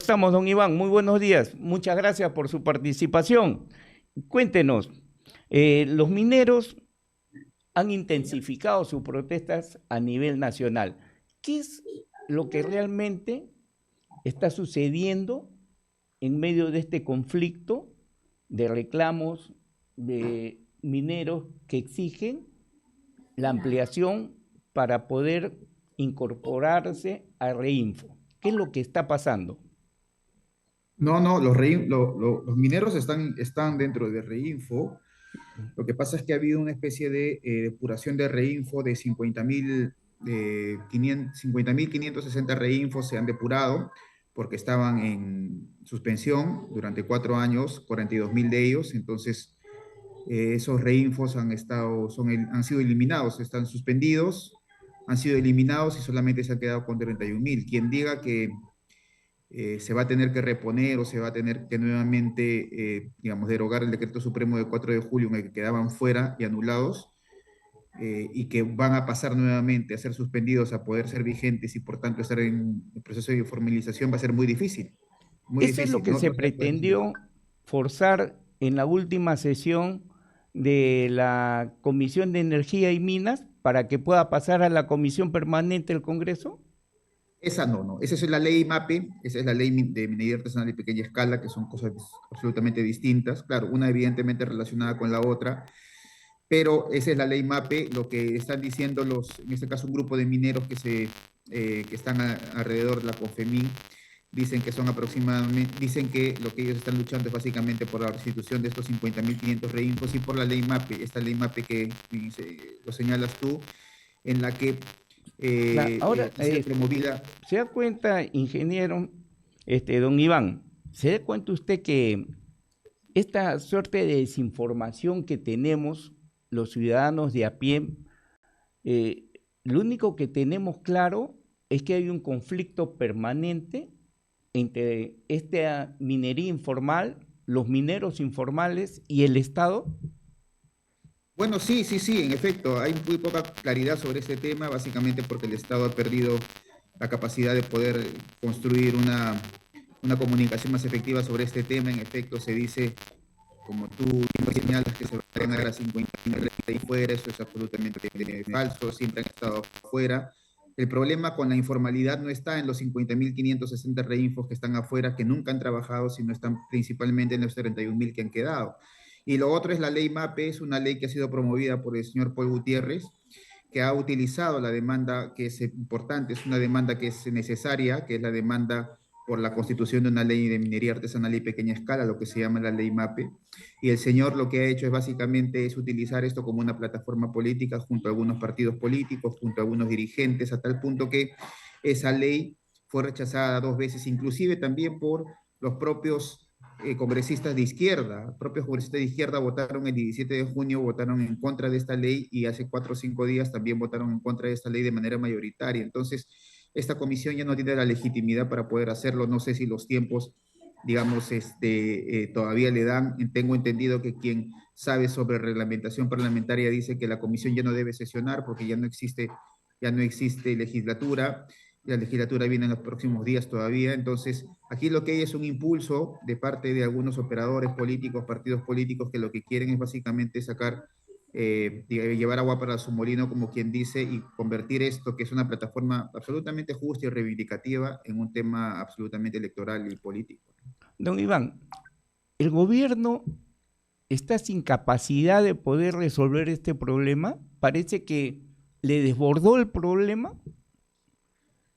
estamos, don Iván? Muy buenos días. Muchas gracias por su participación. Cuéntenos, los mineros han intensificado sus protestas a nivel nacional. ¿Qué es lo que realmente está sucediendo en medio de este conflicto de reclamos de mineros que exigen la ampliación para poder incorporarse a Reinfo? ¿Qué es lo que está pasando? No, no, los mineros están dentro de Reinfo. Lo que pasa es que ha habido una especie de depuración de Reinfo de 50.560 Reinfos se han depurado porque estaban en suspensión durante 4 años, 42.000 de ellos. Entonces, esos Reinfos han sido eliminados, están suspendidos, han sido eliminados y solamente se han quedado con 31.000. Quien diga que se va a tener que reponer o se va a tener que nuevamente, digamos, derogar el decreto supremo del 4 de julio en el que quedaban fuera y anulados, y que van a pasar nuevamente a ser suspendidos, a poder ser vigentes y por tanto estar en el proceso de formalización, va a ser muy difícil, muy Eso es lo difícil. que se Nosotros ya podemos. pretendió forzar en la última sesión de la Comisión de Energía y Minas para que pueda pasar a la Comisión Permanente del Congreso. Esa no, no. Esa es la ley MAPE, esa es la ley de minería artesanal y pequeña escala, que son cosas absolutamente distintas. Claro, una evidentemente relacionada con la otra, pero esa es la ley MAPE. Lo que están diciendo en este caso un grupo de mineros que están alrededor de la CONFEMIN, dicen que son aproximadamente, dicen que lo que ellos están luchando es básicamente por la restitución de estos 50.500 reinfos y por la ley MAPE, esta ley MAPE que lo señalas tú, en la que Ahora, ha sido promovida. ¿se da cuenta, ingeniero, don Iván, se da cuenta usted que esta suerte de desinformación que tenemos los ciudadanos de a pie, eh, lo único que tenemos claro es que hay un conflicto permanente entre esta minería informal, los mineros informales y el Estado? Bueno, sí, sí, sí, en efecto, hay muy poca claridad sobre este tema, básicamente porque el Estado ha perdido la capacidad de poder construir una comunicación más efectiva sobre este tema. En efecto, se dice, como tú mismo señalas, que se van a dar a 50.000 de ahí fuera. Eso es absolutamente falso, siempre han estado afuera. El problema con la informalidad no está en los 50.560 reinfos que están afuera, que nunca han trabajado, sino están principalmente en los 31.000 que han quedado. Y lo otro es la ley MAPE, es una ley que ha sido promovida por el señor Paul Gutiérrez, que ha utilizado la demanda que es importante, es una demanda que es necesaria, que es la demanda por la constitución de una ley de minería artesanal y pequeña escala, lo que se llama la ley MAPE. Y el señor lo que ha hecho es básicamente es utilizar esto como una plataforma política junto a algunos partidos políticos, junto a algunos dirigentes, a tal punto que esa ley fue rechazada 2 veces, inclusive también por los propios congresistas de izquierda. Propios congresistas de izquierda votaron el 17 de junio, votaron en contra de esta ley, y hace 4 o 5 días también votaron en contra de esta ley de manera mayoritaria. Entonces, esta comisión ya no tiene la legitimidad para poder hacerlo. No sé si los tiempos, digamos, todavía le dan. Tengo entendido que quien sabe sobre reglamentación parlamentaria dice que la comisión ya no debe sesionar porque ya no existe legislatura. La legislatura viene en los próximos días todavía. Entonces, aquí lo que hay es un impulso de parte de algunos operadores políticos, partidos políticos, que lo que quieren es básicamente sacar, llevar agua para su molino, como quien dice, y convertir esto, que es una plataforma absolutamente justa y reivindicativa, en un tema absolutamente electoral y político. Don Iván, ¿el gobierno está sin capacidad de poder resolver este problema? Parece que le desbordó el problema.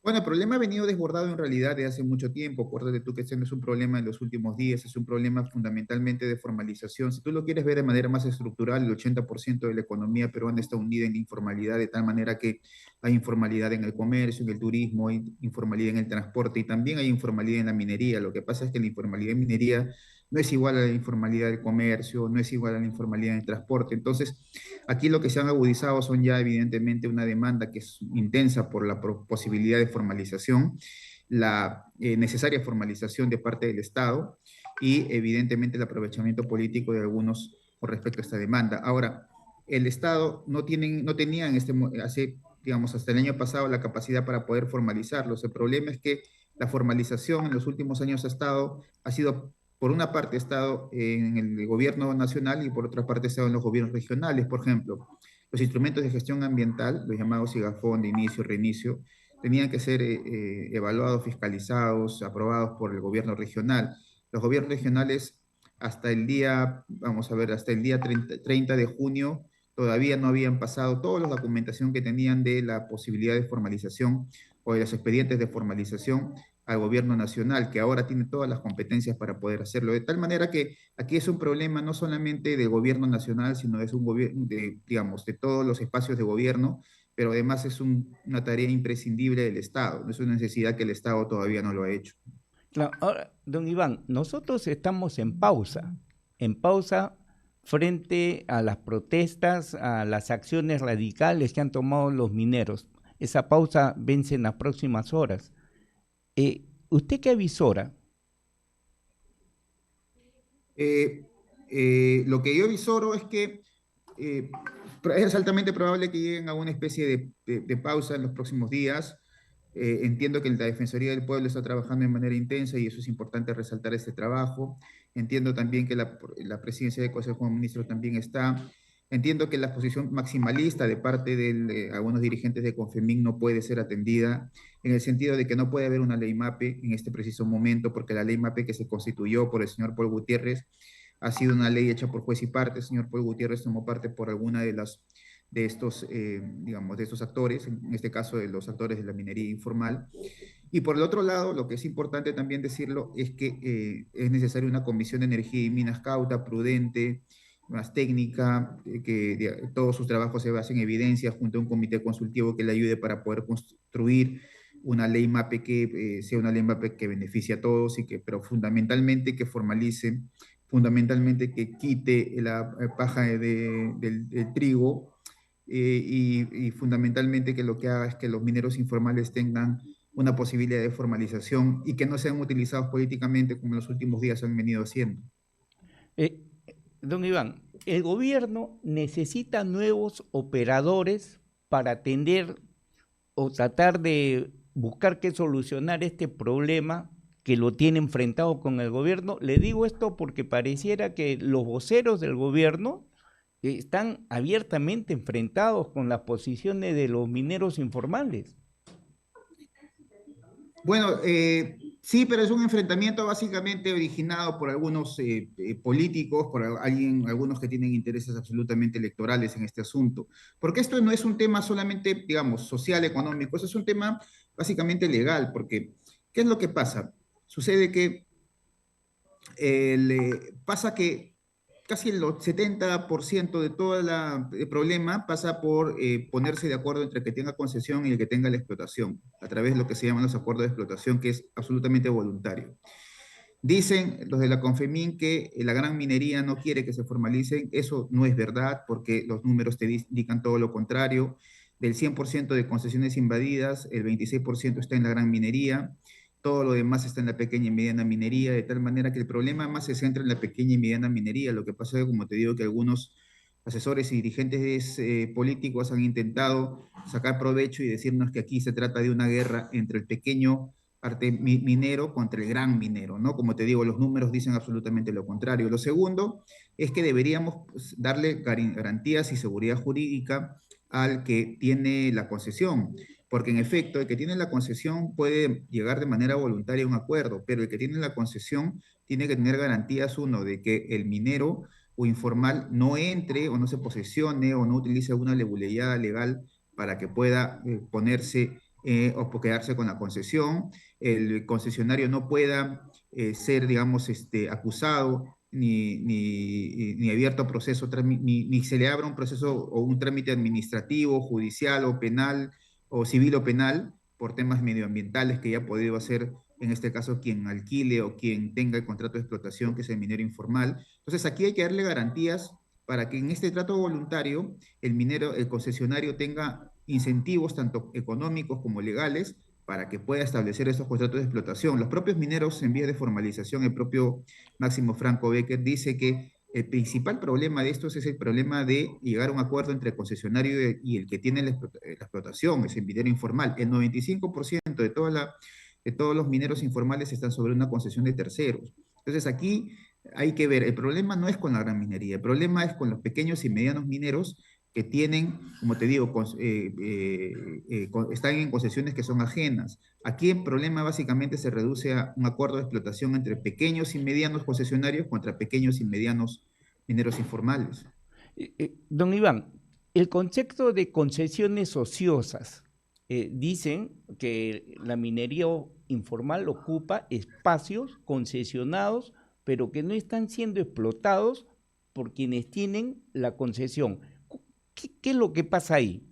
Bueno, el problema ha venido desbordado en realidad de hace mucho tiempo. Acuérdate tú que este no es un problema de los últimos días, es un problema fundamentalmente de formalización. Si tú lo quieres ver de manera más estructural, el 80% de la economía peruana está unida en la informalidad, de tal manera que hay informalidad en el comercio, en el turismo, hay informalidad en el transporte y también hay informalidad en la minería. Lo que pasa es que la informalidad en minería no es igual a la informalidad del comercio, no es igual a la informalidad en el transporte. Entonces, aquí lo que se han agudizado son ya evidentemente una demanda que es intensa por la posibilidad de formalización, la necesaria formalización de parte del Estado y evidentemente el aprovechamiento político de algunos con respecto a esta demanda. Ahora, el Estado no tenía hace, digamos, hasta el año pasado la capacidad para poder formalizarlos. El problema es que la formalización en los últimos años ha sido, por una parte, ha estado en el gobierno nacional y por otra parte ha estado en los gobiernos regionales. Por ejemplo, los instrumentos de gestión ambiental, los llamados IGAFON de inicio, reinicio, tenían que ser evaluados, fiscalizados, aprobados por el gobierno regional. Los gobiernos regionales hasta el día, vamos a ver, hasta el día 30 de junio todavía no habían pasado toda la documentación que tenían de la posibilidad de formalización o de los expedientes de formalización al gobierno nacional, que ahora tiene todas las competencias para poder hacerlo. De tal manera que aquí es un problema no solamente del gobierno nacional, sino es un gobierno, digamos, de todos los espacios de gobierno, pero además es una tarea imprescindible del Estado. Es una necesidad que el Estado todavía no lo ha hecho. Claro, ahora, don Iván, nosotros estamos en pausa frente a las protestas, a las acciones radicales que han tomado los mineros. Esa pausa vence en las próximas horas. ¿Usted qué avisora? Eh, lo que yo visoro es que eh, es altamente probable que lleguen a una especie de pausa en los próximos días. Entiendo que la Defensoría del Pueblo está trabajando de manera intensa y eso es importante resaltar este trabajo. Entiendo también que la presidencia del Consejo de Ministros también está. Entiendo que la posición maximalista de parte de algunos dirigentes de Confemín no puede ser atendida en el sentido de que no puede haber una ley MAPE en este preciso momento, porque la ley MAPE que se constituyó por el señor Paul Gutiérrez ha sido una ley hecha por juez y parte. El señor Paul Gutiérrez tomó parte por alguna de estos, digamos, de estos actores, en este caso de los actores de la minería informal. Y por el otro lado, lo que es importante también decirlo es que es necesaria una comisión de energía y minas cauta, prudente, más técnica, que todos sus trabajos se basen en evidencia junto a un comité consultivo que le ayude para poder construir una ley MAPE que sea una ley MAPE que beneficie a todos y que, pero fundamentalmente que formalice, fundamentalmente que quite la paja del trigo y fundamentalmente que lo que haga es que los mineros informales tengan una posibilidad de formalización y que no sean utilizados políticamente como en los últimos días han venido haciendo. Eh, Don Iván, el gobierno necesita nuevos operadores para atender o tratar de buscar qué solucionar este problema que lo tiene enfrentado con el gobierno. Le digo esto porque pareciera que los voceros del gobierno están abiertamente enfrentados con las posiciones de los mineros informales. Bueno, sí, pero es un enfrentamiento básicamente originado por algunos políticos, por algunos que tienen intereses absolutamente electorales en este asunto. Porque esto no es un tema solamente, digamos, social, económico, eso es un tema básicamente legal, porque ¿qué es lo que pasa? Sucede que pasa que casi el 70% de todo el problema pasa por ponerse de acuerdo entre el que tenga concesión y el que tenga la explotación, a través de lo que se llaman los acuerdos de explotación, que es absolutamente voluntario. Dicen los de la Confemín que la gran minería no quiere que se formalicen. Eso no es verdad, porque los números te indican todo lo contrario. Del 100% de concesiones invadidas, el 26% está en la gran minería, todo lo demás está en la pequeña y mediana minería, de tal manera que el problema más se centra en la pequeña y mediana minería. Lo que pasa es que, como te digo, que algunos asesores y dirigentes políticos han intentado sacar provecho y decirnos que aquí se trata de una guerra entre el pequeño minero contra el gran minero, ¿no? Como te digo, los números dicen absolutamente lo contrario. Lo segundo es que deberíamos pues, darle garantías y seguridad jurídica al que tiene la concesión, porque en efecto, el que tiene la concesión puede llegar de manera voluntaria a un acuerdo, pero el que tiene la concesión tiene que tener garantías, uno, de que el minero o informal no entre o no se posesione o no utilice alguna leguleyada legal para que pueda ponerse o quedarse con la concesión. El concesionario no pueda ser, digamos, acusado ni abierto a proceso, ni se le abra un proceso o un trámite administrativo, judicial o penal o civil o penal por temas medioambientales que ya ha podido hacer en este caso quien alquile o quien tenga el contrato de explotación, que es el minero informal. Entonces aquí hay que darle garantías para que en este trato voluntario el minero, el concesionario tenga incentivos tanto económicos como legales para que pueda establecer estos contratos de explotación. Los propios mineros en vías de formalización, el propio Máximo Franco Becker dice que el principal problema de estos es el problema de llegar a un acuerdo entre el concesionario y el que tiene la explotación, es el minero informal. El 95% de toda de todos los mineros informales están sobre una concesión de terceros. Entonces aquí hay que ver, el problema no es con la gran minería, el problema es con los pequeños y medianos mineros que tienen, como te digo, están en concesiones que son ajenas. Aquí el problema básicamente se reduce a un acuerdo de explotación entre pequeños y medianos concesionarios contra pequeños y medianos mineros informales. Don Iván, el concepto de concesiones ociosas, dicen que la minería informal ocupa espacios concesionados, pero que no están siendo explotados por quienes tienen la concesión. ¿Qué es lo que pasa ahí?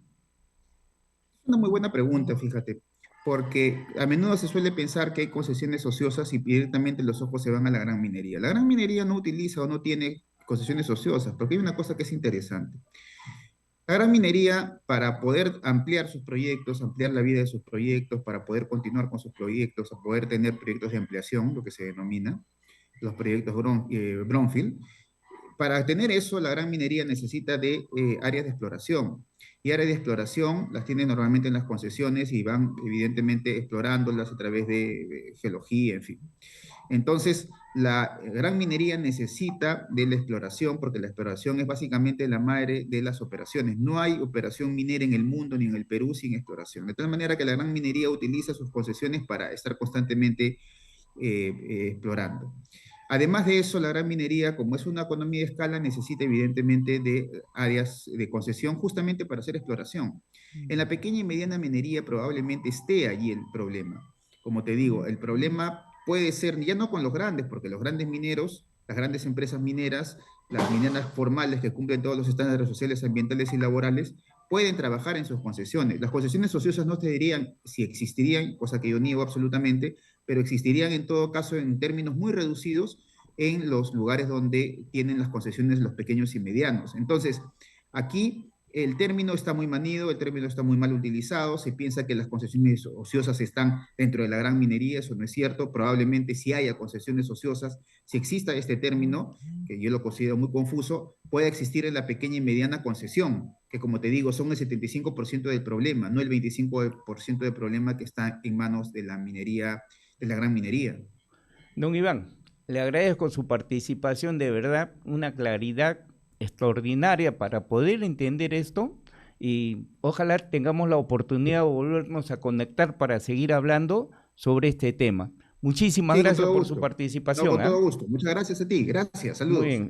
Una muy buena pregunta, fíjate, porque a menudo se suele pensar que hay concesiones ociosas y directamente los ojos se van a la gran minería. La gran minería no utiliza o no tiene concesiones ociosas, porque hay una cosa que es interesante. La gran minería, para poder ampliar sus proyectos, ampliar la vida de sus proyectos, para poder continuar con sus proyectos, a poder tener proyectos de ampliación, lo que se denomina, los proyectos Brownfield, para tener eso, la gran minería necesita de áreas de exploración. Y áreas de exploración las tienen normalmente en las concesiones y van evidentemente explorándolas a través de geología, en fin. Entonces, la gran minería necesita de la exploración porque la exploración es básicamente la madre de las operaciones. No hay operación minera en el mundo ni en el Perú sin exploración. De tal manera que la gran minería utiliza sus concesiones para estar constantemente explorando. Además de eso, la gran minería, como es una economía de escala, necesita evidentemente de áreas de concesión justamente para hacer exploración. En la pequeña y mediana minería probablemente esté allí el problema. Como te digo, el problema puede ser ya no con los grandes, porque los grandes mineros, las grandes empresas mineras, las mineras formales que cumplen todos los estándares sociales, ambientales y laborales, pueden trabajar en sus concesiones. Las concesiones ociosas no te dirían si existirían, cosa que yo niego absolutamente, pero existirían en todo caso en términos muy reducidos en los lugares donde tienen las concesiones los pequeños y medianos. Entonces, aquí el término está muy manido, el término está muy mal utilizado, se piensa que las concesiones ociosas están dentro de la gran minería, eso no es cierto, probablemente si haya concesiones ociosas, si exista este término, que yo lo considero muy confuso, puede existir en la pequeña y mediana concesión, que como te digo, son el 75% del problema, no el 25% del problema que está en manos de la minería, de la gran minería. Don Iván, le agradezco su participación, de verdad, una claridad extraordinaria para poder entender esto y ojalá tengamos la oportunidad de volvernos a conectar para seguir hablando sobre este tema. Muchísimas Sí, con gracias todo por su gusto. No, participación, con ¿eh? todo gusto. Muchas gracias a ti. Gracias. Muy Saludos. bien.